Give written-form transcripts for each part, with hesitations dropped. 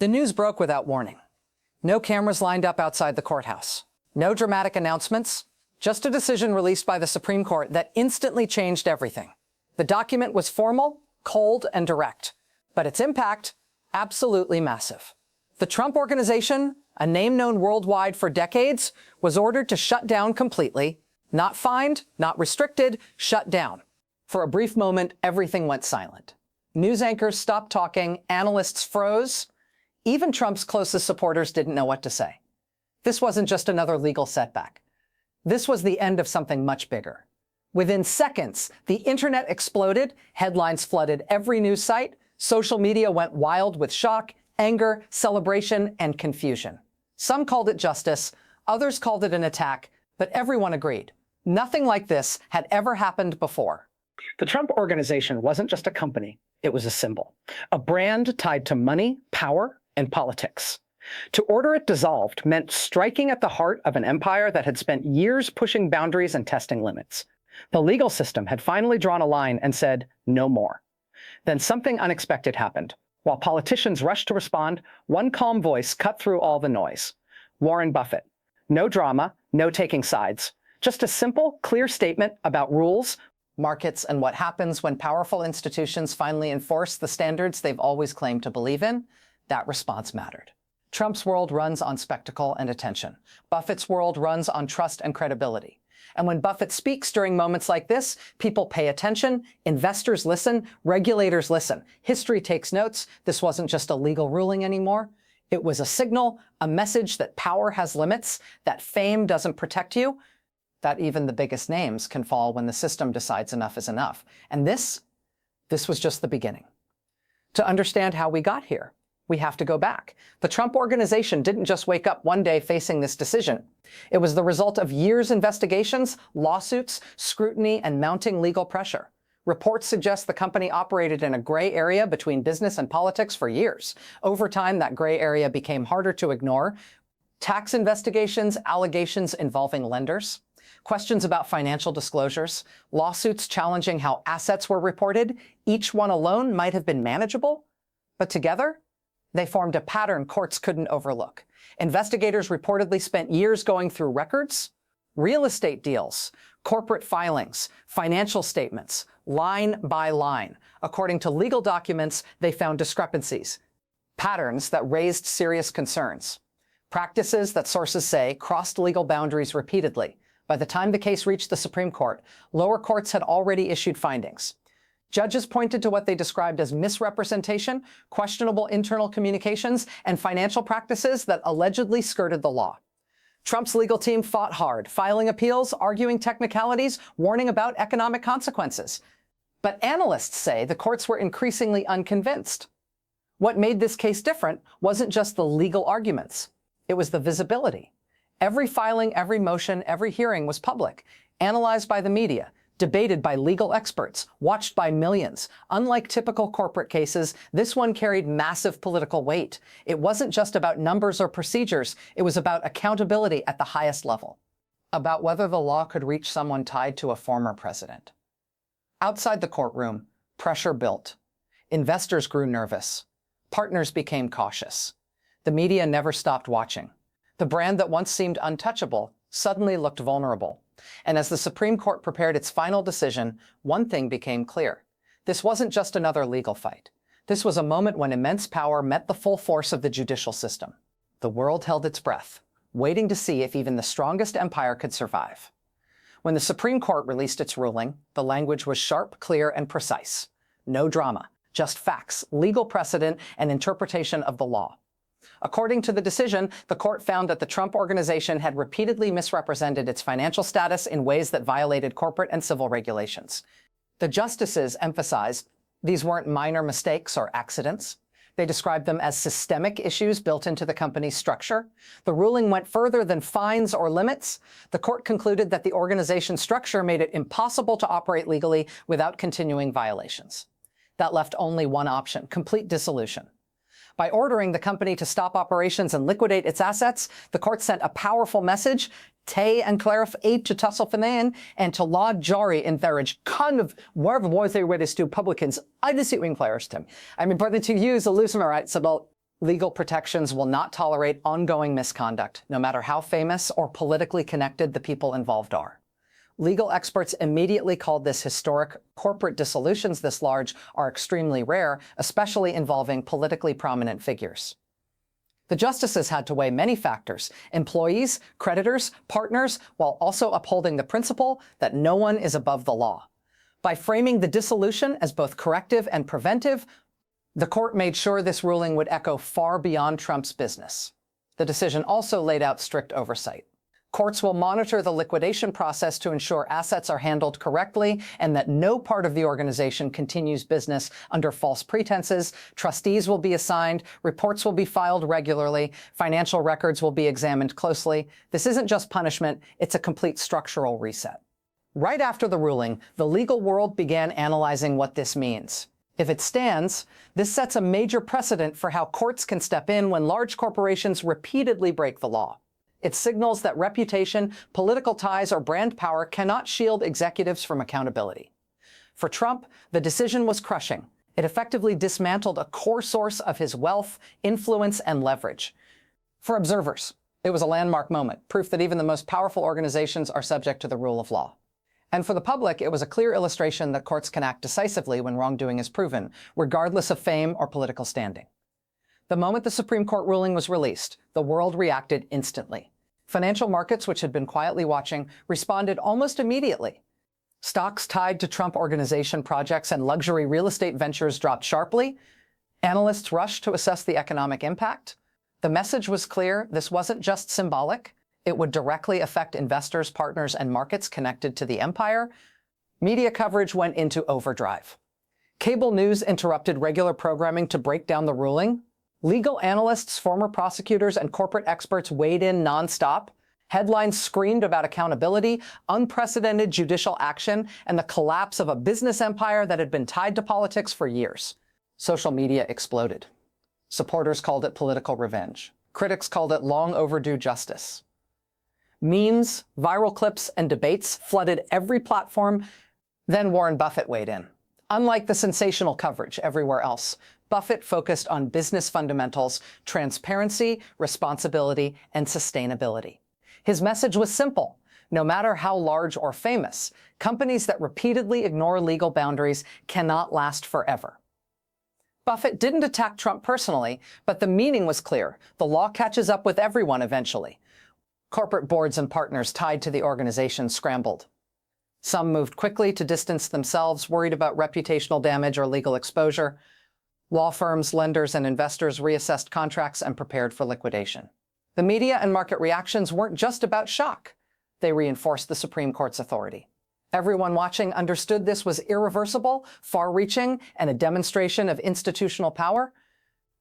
The news broke without warning. No cameras lined up outside the courthouse. No dramatic announcements. Just a decision released by the Supreme Court that instantly changed everything. The document was formal, cold, and direct. But its impact, absolutely massive. The Trump Organization, a name known worldwide for decades, was ordered to shut down completely. Not fined, not restricted, shut down. For a brief moment, everything went silent. News anchors stopped talking, analysts froze. Even Trump's closest supporters didn't know what to say. This wasn't just another legal setback. This was the end of something much bigger. Within seconds, the internet exploded, headlines flooded every news site, social media went wild with shock, anger, celebration, and confusion. Some called it justice, others called it an attack, but everyone agreed. Nothing like this had ever happened before. The Trump Organization wasn't just a company, it was a symbol. A brand tied to money, power, and politics. To order it dissolved meant striking at the heart of an empire that had spent years pushing boundaries and testing limits. The legal system had finally drawn a line and said, no more. Then something unexpected happened. While politicians rushed to respond, one calm voice cut through all the noise. Warren Buffett. No drama, no taking sides. Just a simple, clear statement about rules, Markets, and what happens when powerful institutions finally enforce the standards they've always claimed to believe in. That response mattered. Trump's world runs on spectacle and attention. Buffett's world runs on trust and credibility. And when Buffett speaks during moments like this, people pay attention, investors listen, regulators listen. History takes notes. This wasn't just a legal ruling anymore. It was a signal, a message that power has limits, that fame doesn't protect you, that even the biggest names can fall when the system decides enough is enough. And this was just the beginning. To understand how we got here, we have to go back. The Trump Organization didn't just wake up one day facing this decision. It was the result of years' investigations, lawsuits, scrutiny, and mounting legal pressure. Reports suggest the company operated in a gray area between business and politics for years. Over time, that gray area became harder to ignore. Tax investigations, allegations involving lenders, questions about financial disclosures, lawsuits challenging how assets were reported. Each one alone might have been manageable, but together, they formed a pattern courts couldn't overlook. Investigators reportedly spent years going through records, real estate deals, corporate filings, financial statements, line by line. According to legal documents, they found discrepancies, patterns that raised serious concerns, practices that sources say crossed legal boundaries repeatedly. By the time the case reached the Supreme Court, lower courts had already issued findings. Judges pointed to what they described as misrepresentation, questionable internal communications, and financial practices that allegedly skirted the law. Trump's legal team fought hard, filing appeals, arguing technicalities, warning about economic consequences. But analysts say the courts were increasingly unconvinced. What made this case different wasn't just the legal arguments. It was the visibility. Every filing, every motion, every hearing was public, analyzed by the media, debated by legal experts, watched by millions. Unlike typical corporate cases, this one carried massive political weight. It wasn't just about numbers or procedures. It was about accountability at the highest level, about whether the law could reach someone tied to a former president. Outside the courtroom, pressure built. Investors grew nervous. Partners became cautious. The media never stopped watching. The brand that once seemed untouchable suddenly looked vulnerable. And as the Supreme Court prepared its final decision, one thing became clear. This wasn't just another legal fight. This was a moment when immense power met the full force of the judicial system. The world held its breath, waiting to see if even the strongest empire could survive. When the Supreme Court released its ruling, the language was sharp, clear, and precise. No drama, just facts, legal precedent, and interpretation of the law. According to the decision, the court found that the Trump Organization had repeatedly misrepresented its financial status in ways that violated corporate and civil regulations. The justices emphasized these weren't minor mistakes or accidents. They described them as systemic issues built into the company's structure. The ruling went further than fines or limits. The court concluded that the organization's structure made it impossible to operate legally without continuing violations. That left only one option: complete dissolution. By ordering the company to stop operations and liquidate its assets, the court sent a powerful message: Te and clarif aid to tussle and to law jury encourage kind of wherever was they ready to publicans. I just see wing players, Tim. I'm important to use the loosener rights about Legal protections will not tolerate ongoing misconduct, no matter how famous or politically connected the people involved are. Legal experts immediately called this historic. Corporate dissolutions this large are extremely rare, especially involving politically prominent figures. The justices had to weigh many factors: employees, creditors, partners, while also upholding the principle that no one is above the law. By framing the dissolution as both corrective and preventive, the court made sure this ruling would echo far beyond Trump's business. The decision also laid out strict oversight. Courts will monitor the liquidation process to ensure assets are handled correctly and that no part of the organization continues business under false pretenses. Trustees will be assigned, reports will be filed regularly, financial records will be examined closely. This isn't just punishment, it's a complete structural reset. Right after the ruling, the legal world began analyzing what this means. If it stands, this sets a major precedent for how courts can step in when large corporations repeatedly break the law. It signals that reputation, political ties, or brand power cannot shield executives from accountability. For Trump, the decision was crushing. It effectively dismantled a core source of his wealth, influence, and leverage. For observers, it was a landmark moment, proof that even the most powerful organizations are subject to the rule of law. And for the public, it was a clear illustration that courts can act decisively when wrongdoing is proven, regardless of fame or political standing. The moment the Supreme Court ruling was released, the world reacted instantly. Financial markets, which had been quietly watching, responded almost immediately. Stocks tied to Trump Organization projects and luxury real estate ventures dropped sharply. Analysts rushed to assess the economic impact. The message was clear: this wasn't just symbolic. It would directly affect investors, partners, and markets connected to the empire. Media coverage went into overdrive. Cable news interrupted regular programming to break down the ruling. Legal analysts, former prosecutors, and corporate experts weighed in nonstop. Headlines screamed about accountability, unprecedented judicial action, and the collapse of a business empire that had been tied to politics for years. Social media exploded. Supporters called it political revenge. Critics called it long overdue justice. Memes, viral clips, and debates flooded every platform. Then Warren Buffett weighed in. Unlike the sensational coverage everywhere else, Buffett focused on business fundamentals, transparency, responsibility, and sustainability. His message was simple: no matter how large or famous, companies that repeatedly ignore legal boundaries cannot last forever. Buffett didn't attack Trump personally, but the meaning was clear: the law catches up with everyone eventually. Corporate boards and partners tied to the organization scrambled. Some moved quickly to distance themselves, worried about reputational damage or legal exposure. Law firms, lenders, and investors reassessed contracts and prepared for liquidation. The media and market reactions weren't just about shock. They reinforced the Supreme Court's authority. Everyone watching understood this was irreversible, far-reaching, and a demonstration of institutional power.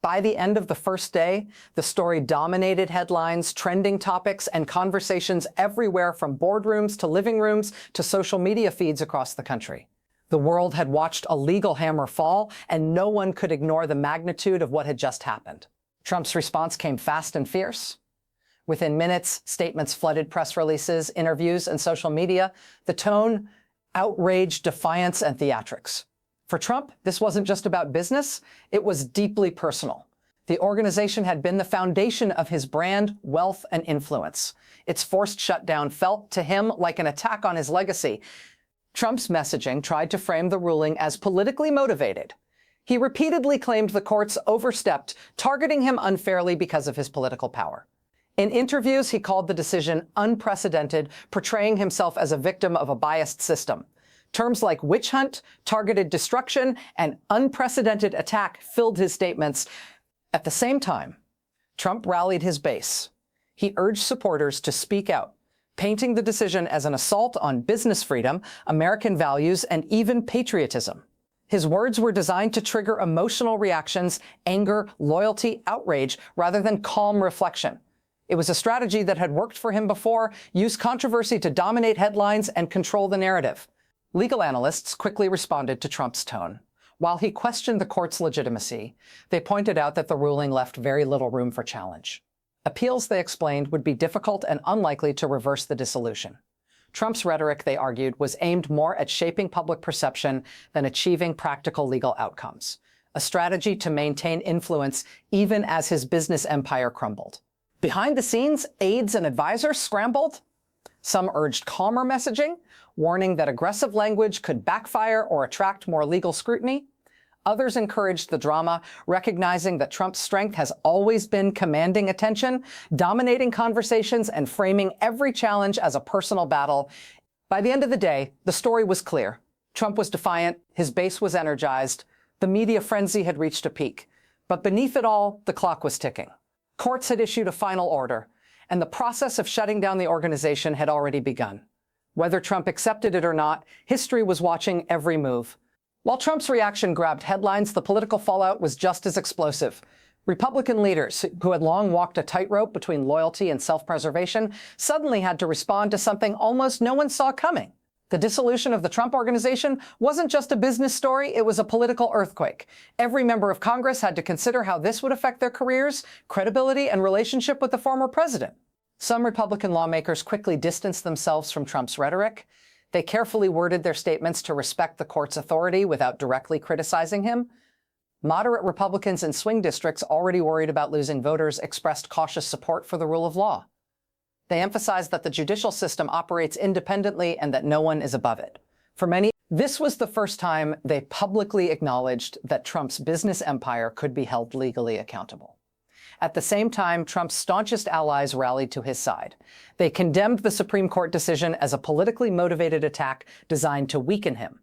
By the end of the first day, the story dominated headlines, trending topics, and conversations everywhere from boardrooms to living rooms to social media feeds across the country. The world had watched a legal hammer fall, and no one could ignore the magnitude of what had just happened. Trump's response came fast and fierce. Within minutes, statements flooded press releases, interviews, and social media. The tone: outrage, defiance, and theatrics. For Trump, this wasn't just about business, it was deeply personal. The organization had been the foundation of his brand, wealth, and influence. Its forced shutdown felt to him like an attack on his legacy. Trump's messaging tried to frame the ruling as politically motivated. He repeatedly claimed the courts overstepped, targeting him unfairly because of his political power. In interviews, he called the decision unprecedented, portraying himself as a victim of a biased system. Terms like witch hunt, targeted destruction, and unprecedented attack filled his statements. At the same time, Trump rallied his base. He urged supporters to speak out, painting the decision as an assault on business freedom, American values, and even patriotism. His words were designed to trigger emotional reactions, anger, loyalty, outrage, rather than calm reflection. It was a strategy that had worked for him before: use controversy to dominate headlines and control the narrative. Legal analysts quickly responded to Trump's tone. While he questioned the court's legitimacy, they pointed out that the ruling left very little room for challenge. Appeals, they explained, would be difficult and unlikely to reverse the dissolution. Trump's rhetoric, they argued, was aimed more at shaping public perception than achieving practical legal outcomes. a strategy to maintain influence even as his business empire crumbled. Behind the scenes, aides and advisors scrambled. Some urged calmer messaging, warning that aggressive language could backfire or attract more legal scrutiny. Others encouraged the drama, recognizing that Trump's strength has always been commanding attention, dominating conversations, and framing every challenge as a personal battle. By the end of the day, the story was clear. Trump was defiant, his base was energized, the media frenzy had reached a peak. But beneath it all, the clock was ticking. Courts had issued a final order, and the process of shutting down the organization had already begun. Whether Trump accepted it or not, history was watching every move. While Trump's reaction grabbed headlines, the political fallout was just as explosive. Republican leaders, who had long walked a tightrope between loyalty and self-preservation, suddenly had to respond to something almost no one saw coming. The dissolution of the Trump Organization wasn't just a business story, it was a political earthquake. Every member of Congress had to consider how this would affect their careers, credibility, and relationship with the former president. Some Republican lawmakers quickly distanced themselves from Trump's rhetoric. They carefully worded their statements to respect the court's authority without directly criticizing him. Moderate Republicans in swing districts, already worried about losing voters, expressed cautious support for the rule of law. They emphasized that the judicial system operates independently and that no one is above it. For many, this was the first time they publicly acknowledged that Trump's business empire could be held legally accountable. At the same time, Trump's staunchest allies rallied to his side. They condemned the Supreme Court decision as a politically motivated attack designed to weaken him.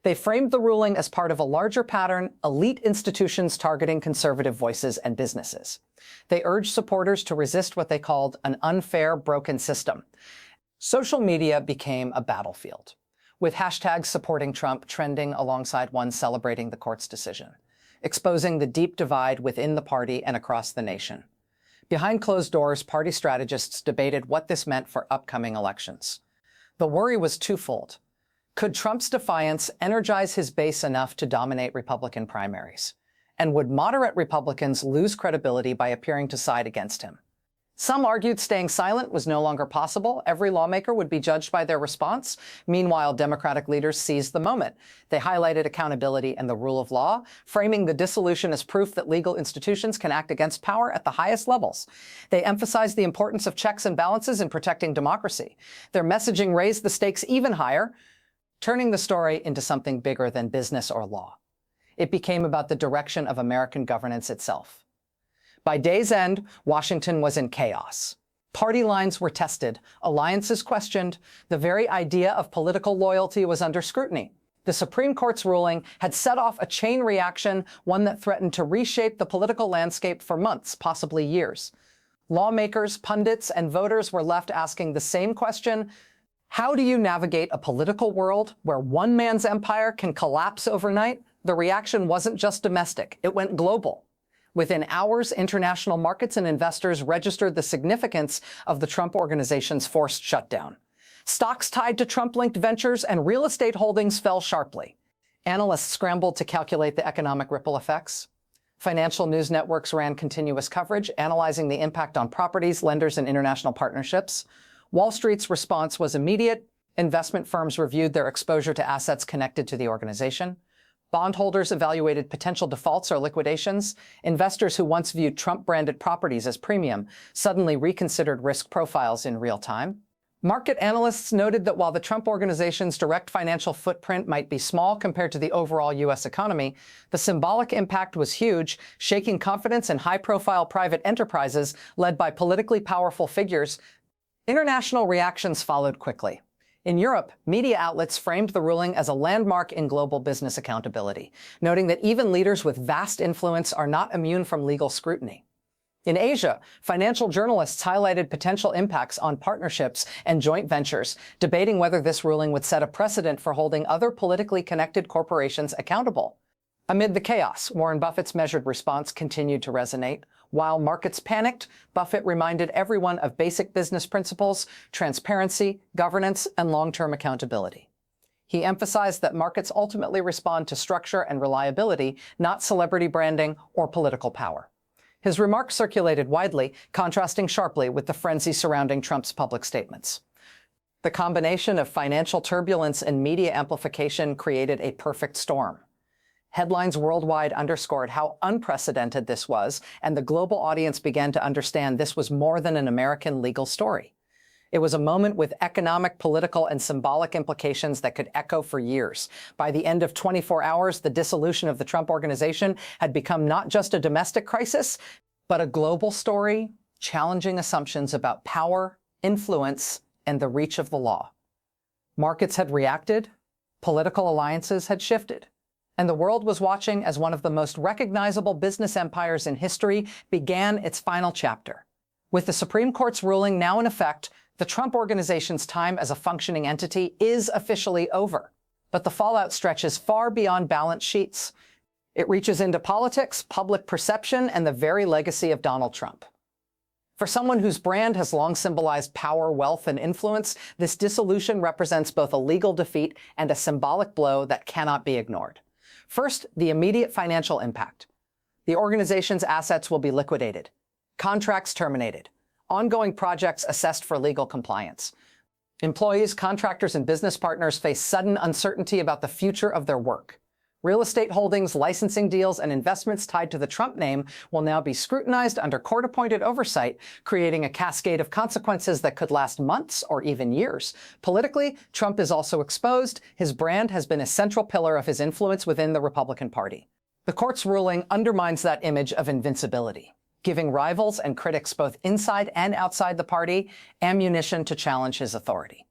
They framed the ruling as part of a larger pattern, elite institutions targeting conservative voices and businesses. They urged supporters to resist what they called an unfair, broken system. Social media became a battlefield, with hashtags supporting Trump trending alongside one celebrating the court's decision, exposing the deep divide within the party and across the nation. Behind closed doors, party strategists debated what this meant for upcoming elections. The worry was twofold. Could Trump's defiance energize his base enough to dominate Republican primaries? And would moderate Republicans lose credibility by appearing to side against him? Some argued staying silent was no longer possible. Every lawmaker would be judged by their response. Meanwhile, Democratic leaders seized the moment. They highlighted accountability and the rule of law, framing the dissolution as proof that legal institutions can act against power at the highest levels. They emphasized the importance of checks and balances in protecting democracy. Their messaging raised the stakes even higher, turning the story into something bigger than business or law. It became about the direction of American governance itself. By day's end, Washington was in chaos. Party lines were tested, alliances questioned, the very idea of political loyalty was under scrutiny. The Supreme Court's ruling had set off a chain reaction, one that threatened to reshape the political landscape for months, possibly years. Lawmakers, pundits, and voters were left asking the same question: how do you navigate a political world where one man's empire can collapse overnight? The reaction wasn't just domestic, it went global. Within hours, international markets and investors registered the significance of the Trump Organization's forced shutdown. Stocks tied to Trump-linked ventures and real estate holdings fell sharply. Analysts scrambled to calculate the economic ripple effects. Financial news networks ran continuous coverage, analyzing the impact on properties, lenders, and international partnerships. Wall Street's response was immediate. Investment firms reviewed their exposure to assets connected to the organization. Bondholders evaluated potential defaults or liquidations. Investors who once viewed Trump-branded properties as premium suddenly reconsidered risk profiles in real time. Market analysts noted that while the Trump Organization's direct financial footprint might be small compared to the overall U.S. economy, the symbolic impact was huge, shaking confidence in high-profile private enterprises led by politically powerful figures. International reactions followed quickly. In Europe, media outlets framed the ruling as a landmark in global business accountability, noting that even leaders with vast influence are not immune from legal scrutiny. In Asia, financial journalists highlighted potential impacts on partnerships and joint ventures, debating whether this ruling would set a precedent for holding other politically connected corporations accountable. Amid the chaos, Warren Buffett's measured response continued to resonate. While markets panicked, Buffett reminded everyone of basic business principles: transparency, governance, and long-term accountability. He emphasized that markets ultimately respond to structure and reliability, not celebrity branding or political power. His remarks circulated widely, contrasting sharply with the frenzy surrounding Trump's public statements. The combination of financial turbulence and media amplification created a perfect storm. Headlines worldwide underscored how unprecedented this was, and the global audience began to understand this was more than an American legal story. It was a moment with economic, political, and symbolic implications that could echo for years. By the end of 24 hours, the dissolution of the Trump Organization had become not just a domestic crisis, but a global story challenging assumptions about power, influence, and the reach of the law. Markets had reacted, political alliances had shifted, and the world was watching as one of the most recognizable business empires in history began its final chapter. With the Supreme Court's ruling now in effect, the Trump Organization's time as a functioning entity is officially over. But the fallout stretches far beyond balance sheets. It reaches into politics, public perception, and the very legacy of Donald Trump. For someone whose brand has long symbolized power, wealth, and influence, this dissolution represents both a legal defeat and a symbolic blow that cannot be ignored. First, the immediate financial impact. The organization's assets will be liquidated, contracts terminated, ongoing projects assessed for legal compliance. Employees, contractors, and business partners face sudden uncertainty about the future of their work. Real estate holdings, licensing deals, and investments tied to the Trump name will now be scrutinized under court-appointed oversight, creating a cascade of consequences that could last months or even years. Politically, Trump is also exposed. His brand has been a central pillar of his influence within the Republican Party. The court's ruling undermines that image of invincibility, giving rivals and critics both inside and outside the party ammunition to challenge his authority.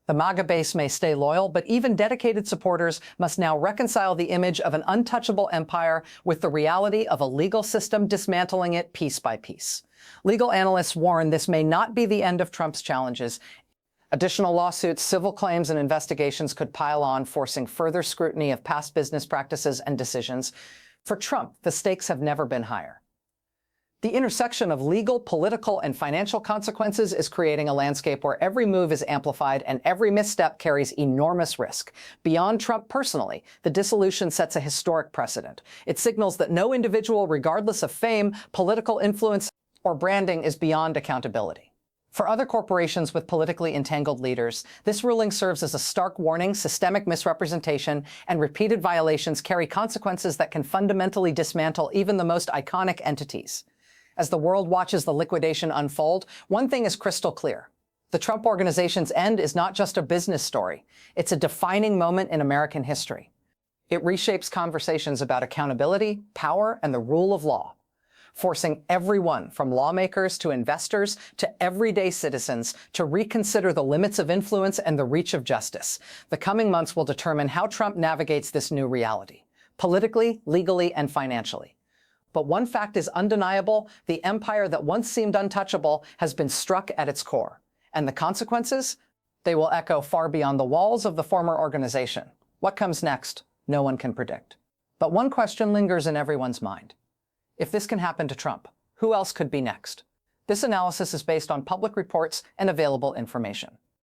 The MAGA base may stay loyal, but even dedicated supporters must now reconcile the image of an untouchable empire with the reality of a legal system dismantling it piece by piece. Legal analysts warn this may not be the end of Trump's challenges. Additional lawsuits, civil claims, and investigations could pile on, forcing further scrutiny of past business practices and decisions. For Trump, the stakes have never been higher. The intersection of legal, political, and financial consequences is creating a landscape where every move is amplified and every misstep carries enormous risk. Beyond Trump personally, the dissolution sets a historic precedent. It signals that no individual, regardless of fame, political influence, or branding, is beyond accountability. For other corporations with politically entangled leaders, this ruling serves as a stark warning. Systemic misrepresentation and repeated violations carry consequences that can fundamentally dismantle even the most iconic entities. As the world watches the liquidation unfold, one thing is crystal clear. The Trump Organization's end is not just a business story. It's a defining moment in American history. It reshapes conversations about accountability, power, and the rule of law, forcing everyone from lawmakers to investors to everyday citizens to reconsider the limits of influence and the reach of justice. The coming months will determine how Trump navigates this new reality, politically, legally, and financially. But one fact is undeniable: the empire that once seemed untouchable has been struck at its core. And the consequences? They will echo far beyond the walls of the former organization. What comes next? No one can predict. But one question lingers in everyone's mind. If this can happen to Trump, who else could be next? This analysis is based on public reports and available information.